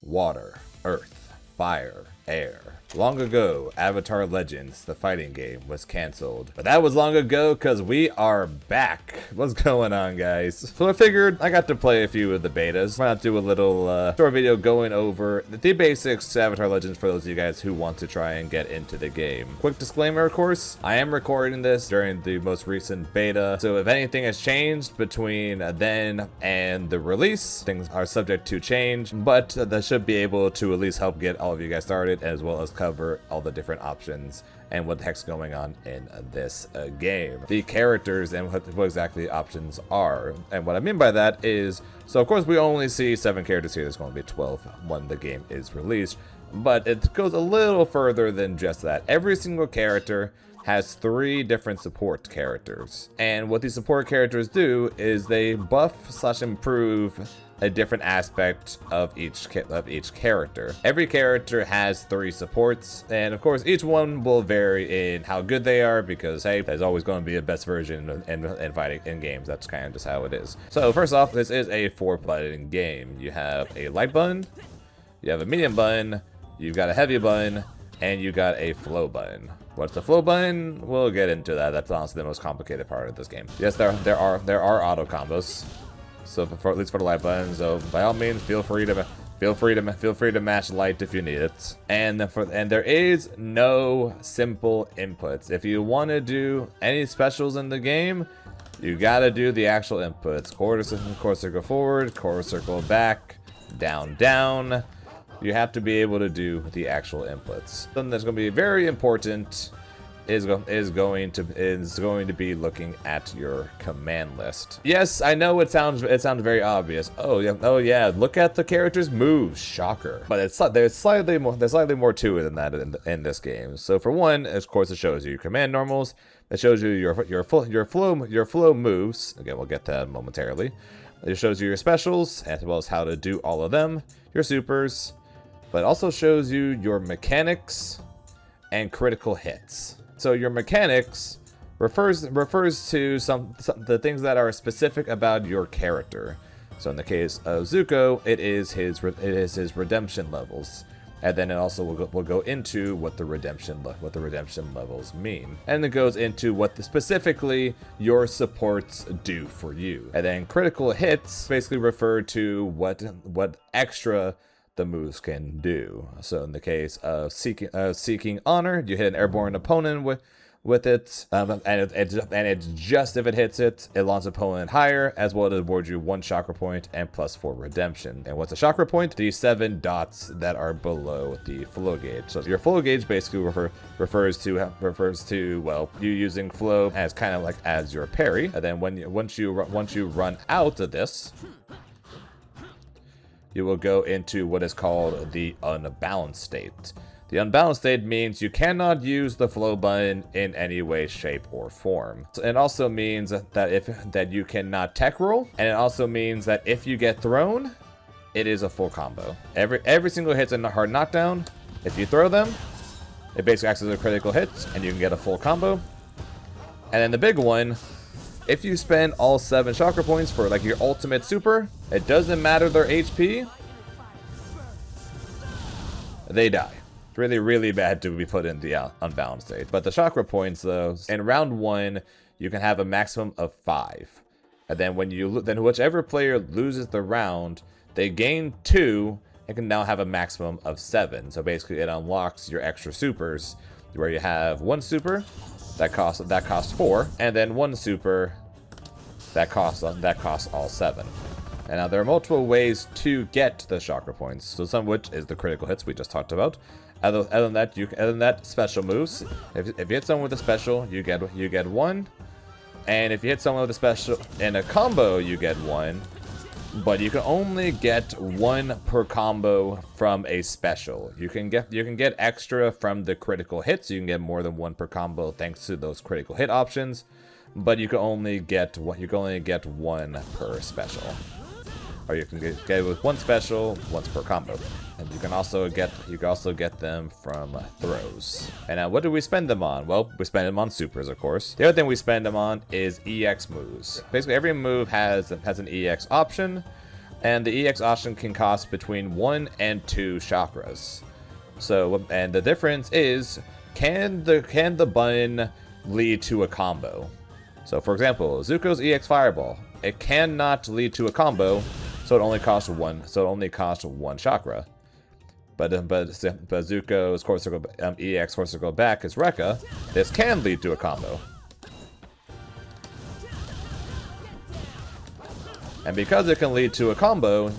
Water, earth, fire, air. Long ago, Avatar Legends, the fighting game, was cancelled. But that was long ago because we are back. What's going on, guys? So I figured I got to play a few of the betas. Why not do a little short video going over the basics to Avatar Legends for those of you guys who want to try and get into the game. Quick disclaimer, of course, I am recording this during the most recent beta, so if anything has changed between then and the release, things are subject to change, but that should be able to at least help get all of you guys started, as well as cover all the different options and what the heck's going on in this game. The characters and what exactly the options are. And what I mean by that is, so of course we only see 7 characters here. There's going to be 12 when the game is released, but it goes a little further than just that. Every single character has 3 different support characters. And what these support characters do is they buff/improve a different aspect of each character. Every character has 3 supports, and of course each one will vary in how good they are, because hey, there's always going to be a best version in fighting in games. That's kind of just how it is. So first off, this is a 4-button game. You have a light button, you have a medium button, you've got a heavy button, and you got a flow button. What's the flow button? We'll get into that. That's honestly the most complicated part of this game. Yes, there are auto combos. So at least for the light button, so by all means, feel free to match light if you need it. And there is no simple inputs. If you want to do any specials in the game, you gotta do the actual inputs. Quarter circle forward, quarter circle back, down, down. You have to be able to do the actual inputs. Something that's going to be very important is going to be looking at your command list. Yes, I know it sounds very obvious. Oh yeah, look at the character's moves. Shocker. But there's slightly more to it than that in this game. So for one, of course, it shows you your command normals. It shows you your flow moves. Again, we'll get to that momentarily. It shows you your specials, as well as how to do all of them, your supers, but it also shows you your mechanics and critical hits. So your mechanics refers to the things that are specific about your character. So in the case of Zuko, it is his redemption levels, and then it also will go into what the redemption levels mean, and it goes into what specifically your supports do for you. And then critical hits basically refer to what extra the moves can do. So in the case of seeking honor, you hit an airborne opponent with it, and it's just if it hits it, it launches opponent higher, as well as awards you 1 chakra point and +4 redemption. And what's a chakra point? The 7 dots that are below the flow gauge. So your flow gauge basically refers to well, you using flow as kind of like as your parry. And then once you run out of this, you will go into what is called the unbalanced state. The unbalanced state means you cannot use the flow button in any way, shape, or form. So it also means that you cannot tech roll, and it also means that if you get thrown, it is a full combo. Every single hit's a hard knockdown. If you throw them, it basically acts as a critical hit, and you can get a full combo. And then the big one, if you spend all 7 chakra points for like your ultimate super, it doesn't matter their HP, they die. It's really, really bad to be put in the unbalanced state. But the chakra points, though, in round 1, you can have a maximum of 5. And then then whichever player loses the round, they gain 2 and can now have a maximum of 7. So basically, it unlocks your extra supers, where you have 1 super that costs 4, and then 1 super that costs all 7. And now there are multiple ways to get the chakra points. So some of which is the critical hits we just talked about. Other than that, special moves. If you hit someone with a special, you get 1, and if you hit someone with a special in a combo, you get 1. But you can only get 1 per combo from a special. You can get extra from the critical hits. You can get more than 1 per combo thanks to those critical hit options. But you can only get 1 per special. Or you can get it with 1 special once per combo. And you can also get them from throws. And now what do we spend them on? Well, we spend them on supers, of course. The other thing we spend them on is EX moves. Basically every move has an EX option. and the EX option can cost between 1 and 2 chakras. So, and the difference is, can the button lead to a combo? So, for example, Zuko's EX Fireball, it cannot lead to a combo, so it only costs 1. So it only costs 1 chakra. But Zuko's Core Circle EX Core Circle back is Rekka. This can lead to a combo. And because it can lead to a combo,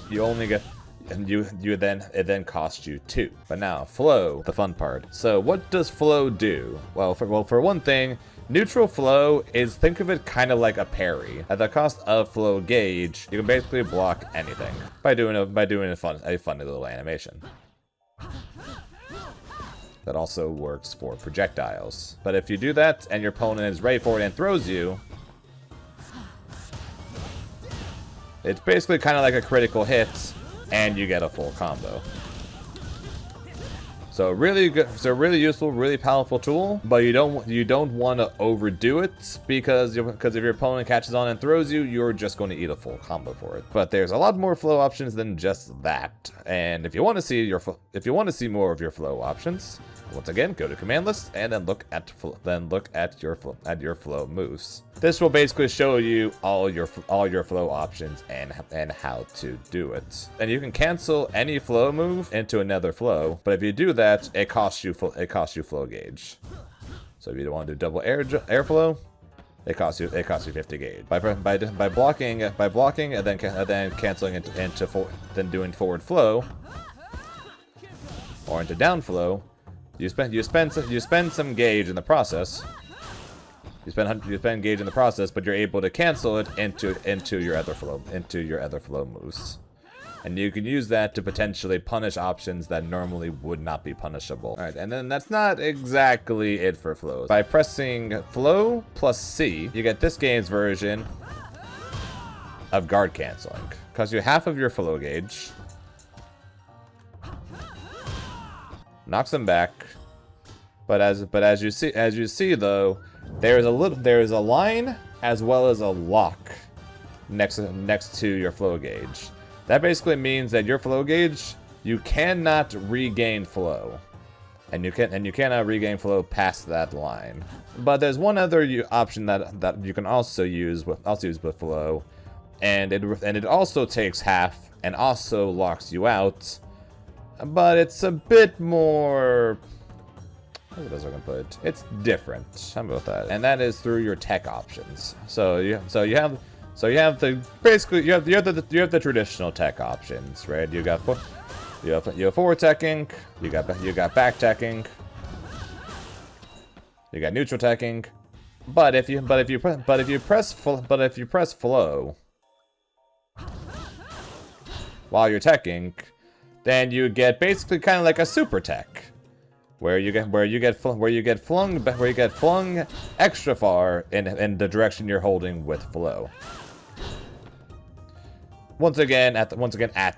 you only get, and it then costs you 2. But now, flow, the fun part. So what does flow do? Well, for one thing, neutral flow is, think of it kind of like a parry. At the cost of flow gauge, you can basically block anything by doing a funny little animation. That also works for projectiles. But if you do that and your opponent is ready for it and throws you, it's basically kind of like a critical hit, and you get a full combo. So really good, so really useful, really powerful tool. But you don't want to overdo it, because if your opponent catches on and throws you, you're just going to eat a full combo for it. But there's a lot more flow options than just that. And if you want to see more of your flow options, once again, go to command list and then look at your flow moves. This will basically show you all your flow options and how to do it. And you can cancel any flow move into another flow, but if you do that, it costs you flow gauge. So if you don't want to do double airflow, it costs you 50 gauge. By blocking and then canceling it then doing forward flow or into down flow. You spend some gauge in the process. You spend gauge in the process, but you're able to cancel it into your other flow moves, and you can use that to potentially punish options that normally would not be punishable. All right, and then that's not exactly it for flows. By pressing flow plus C, you get this game's version of guard canceling. Costs you half of your flow gauge. Knocks them back, but as you see though, there's a line as well as a lock next to your flow gauge. That basically means that your flow gauge, you cannot regain flow, and you cannot regain flow past that line. But there's one other option that you can also use with flow, and it also takes half and also locks you out. But it's a bit more, what was I gonna put? It's different. How about that? And that is through your tech options. So you have the traditional tech options, right? You have forward teching, you got back teching, you got neutral teching. But if you press flow while you're teching, then you get basically kind of like a super tech, where you get flung extra far in the direction you're holding with flow. Once again at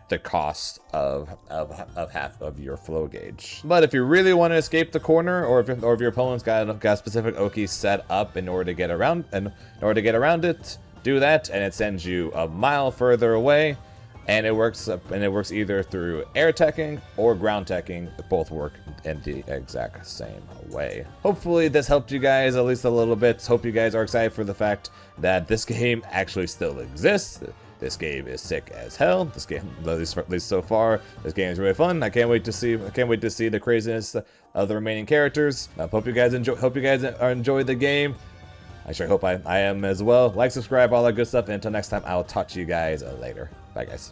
the cost of half of your flow gauge. But if you really want to escape the corner, or if your opponent's got specific Oki set up in order to get around it, do that, and it sends you a mile further away. And it works either through air teching or ground teching. Both work in the exact same way. Hopefully this helped you guys at least a little bit. Hope you guys are excited for the fact that this game actually still exists. This game is sick as hell. This game, at least so far, this game is really fun. I can't wait to see the craziness of the remaining characters. Hope you guys enjoy the game. I sure hope I am as well. Like, subscribe, all that good stuff. And until next time, I'll talk to you guys later. Bye, guys.